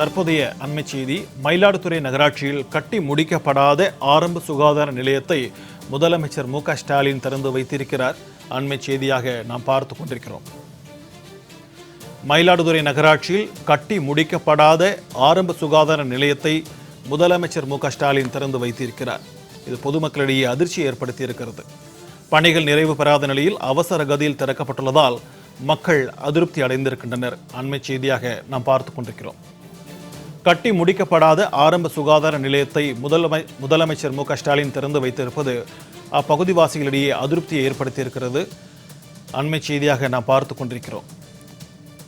தற்போதைய அண்மை செய்தி. மயிலாடுதுறை நகராட்சியில் கட்டி முடிக்கப்படாத ஆரம்ப சுகாதார நிலையத்தை முதலமைச்சர் மு.க. ஸ்டாலின் திறந்து வைத்திருக்கிறார். அண்மை செய்தியாக நாம் பார்த்து கொண்டிருக்கிறோம். மயிலாடுதுறை நகராட்சியில் கட்டி முடிக்கப்படாத ஆரம்ப சுகாதார நிலையத்தை முதலமைச்சர் மு.க. ஸ்டாலின் திறந்து வைத்திருக்கிறார். இது பொதுமக்களிடையே அதிர்ச்சியை ஏற்படுத்தி இருக்கிறது. பணிகள் நிறைவு பெறாத நிலையில் அவசர கதியில் திறக்கப்பட்டுள்ளதால் மக்கள் அதிருப்தி அடைந்திருக்கின்றனர். அண்மை செய்தியாக நாம் பார்த்து கொண்டிருக்கிறோம். கட்டி முடிக்கப்படாத ஆரம்ப சுகாதார நிலையத்தை முதலமைச்சர் மு.க. ஸ்டாலின் திறந்து வைத்திருப்பது அப்பகுதிவாசிகளிடையே அதிருப்தியை ஏற்படுத்தியிருக்கிறது. அண்மை செய்தியாக நாம் பார்த்து கொண்டிருக்கிறோம்.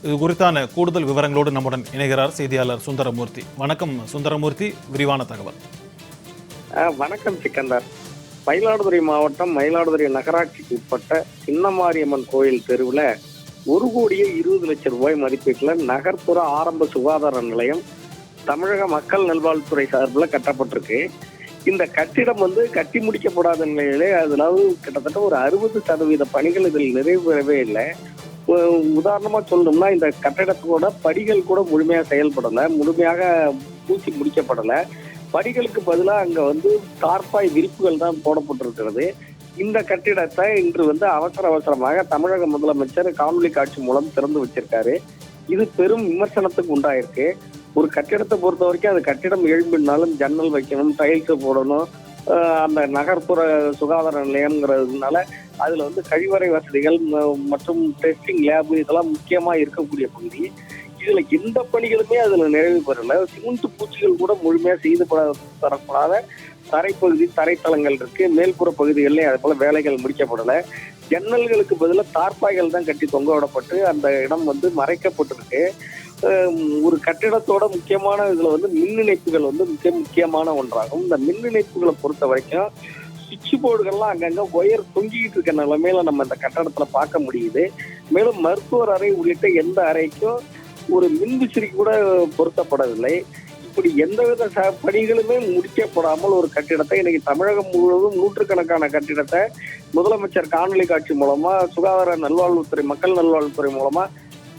இது குறித்தான கூடுதல் விவரங்களோடு நம்முடன் இணைகிறார் செய்தியாளர் சுந்தரமூர்த்தி. வணக்கம் சுந்தரமூர்த்தி, விரிவான தகவல். வணக்கம் சிக்கந்தர். மயிலாடுதுறை மாவட்டம் மயிலாடுதுறை நகராட்சிக்கு உட்பட்ட சின்னமாரியம்மன் கோயில் தெருவில் 1,20,00,000 ரூபாய் மதிப்பீட்டில் நகர்ப்புற ஆரம்ப சுகாதார நிலையம் தமிழக மக்கள் நல்வாழ்வுத்துறை சார்பில் கட்டப்பட்டிருக்கு. இந்த கட்டிடம் கட்டி முடிக்கப்படாத நிலையிலே அதாவது கிட்டத்தட்ட ஒரு 60% பணிகள் இதில் நிறைவு பெறவே இல்லை. உதாரணமா சொல்லணும்னா இந்த கட்டிடத்தோட படிகள் கூட முழுமையாக செயல்படலை, முழுமையாக பூசி முடிக்கப்படலை. படிகளுக்கு பதிலாக அங்கே தார்பாய் விரிப்புகள் தான் போடப்பட்டிருக்கிறது. இந்த கட்டிடத்தை இன்று அவசரமாக தமிழக முதலமைச்சர் காணொலி காட்சி மூலம் திறந்து வச்சிருக்காரு. இது பெரும் விமர்சனத்துக்கு உண்டாயிருக்கு. ஒரு கட்டிடத்தை பொறுத்த வரைக்கும் அது கட்டிடம் எழும்பினாலும் ஜன்னல் வைக்கணும், டைல்ஸ் போடணும். அந்த நகர்ப்புற சுகாதார நிலையம்ங்கிறதுனால அதுல கழிவறை வசதிகள் மற்றும் டெஸ்டிங் லேபு இதெல்லாம் முக்கியமா இருக்கக்கூடிய பகுதி. இதுல எந்த பணிகளுமே அதுல நிறைவு பெறல. சிமெண்ட் பூச்சிகள் கூட முழுமையா செய்து தரப்படாத தரைப்பகுதி, தரைத்தளங்கள் இருக்கு. மேல்புற பகுதிகளிலே அது போல வேலைகள் முடிக்கப்படலை. ஜன்னல்களுக்கு பதிலாக தார்பாய்கள் தான் கட்டி தொங்க விடப்பட்டு அந்த இடம் மறைக்கப்பட்டிருக்கு. ஒரு கட்டிடத்தோட முக்கியமான இதுல மின் இணைப்புகள் மிக முக்கியமான ஒன்றாகும். இந்த மின் இணைப்புகளை பொறுத்த வரைக்கும் சுவிட்ச் போர்டுகள்லாம் அங்கங்க ஒயர் தொங்கிக்கிட்டு இருக்க நிலைமையில நம்ம இந்த கட்டடத்துல பார்க்க முடியுது. மேலும் மருத்துவர் அறை உள்ளிட்ட எந்த அறைக்கும் ஒரு மின்விசிறி கூட பொருத்தப்படவில்லை. இப்படி எந்தவித பணிகளுமே முடிக்கப்படாமல் ஒரு கட்டிடத்தை இன்னைக்கு தமிழகம் முழுவதும் நூற்றுக்கணக்கான கட்டிடத்தை முதலமைச்சர் காணொலி காட்சி மூலமா சுகாதார நல்வாழ்வுத்துறை, மக்கள் நல்வாழ்வுத்துறை மூலமா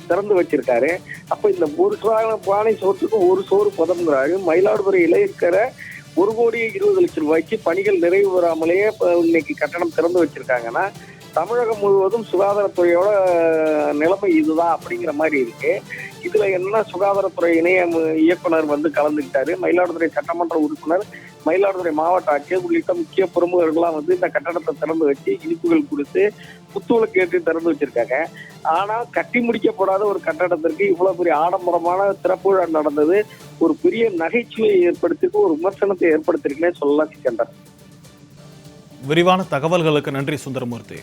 திறந்து வச்சிருக்காரு. அப்ப இந்த ஒரு பானை சோற்றுக்கு ஒரு சோறு பதம்ங்கிறாரு. மயிலாடுதுறையில இருக்கிற 1,20,00,000 ரூபாய்க்கு பணிகள் நிறைவு பெறாமலேயே இன்னைக்கு கட்டணம் திறந்து வச்சிருக்காங்கன்னா தமிழகம் முழுவதும் சுகாதாரத்துறையோட நிலைமை இதுதான் அப்படிங்கிற மாதிரி இருக்கு. இதுல என்ன சுகாதாரத்துறை இணைய இயக்குனர் கலந்துக்கிட்டாரு. மயிலாடுதுறை சட்டமன்ற உறுப்பினர், மயிலாடுதுறை மாவட்ட ஆட்சியர் உள்ளிட்ட முக்கிய பிரமுகர்கள்லாம் இந்த கட்டடத்தை திறந்து வச்சு இனிப்புகள் கொடுத்து குத்துவிளக்கு ஏற்றி திறந்து வச்சிருக்காங்க. ஆனா கட்டி முடிக்கப்படாத ஒரு கட்டடத்திற்கு இவ்வளவு பெரிய ஆடம்பரமான திறப்பு விழா நடந்தது ஒரு பெரிய நகைச்சுவையை ஏற்படுத்திருக்கு, ஒரு விமர்சனத்தை ஏற்படுத்திருக்குன்னே சொல்லலாம் சிக்கந்தர். விரிவான தகவல்களுக்கு நன்றி சுந்தரமூர்த்தி.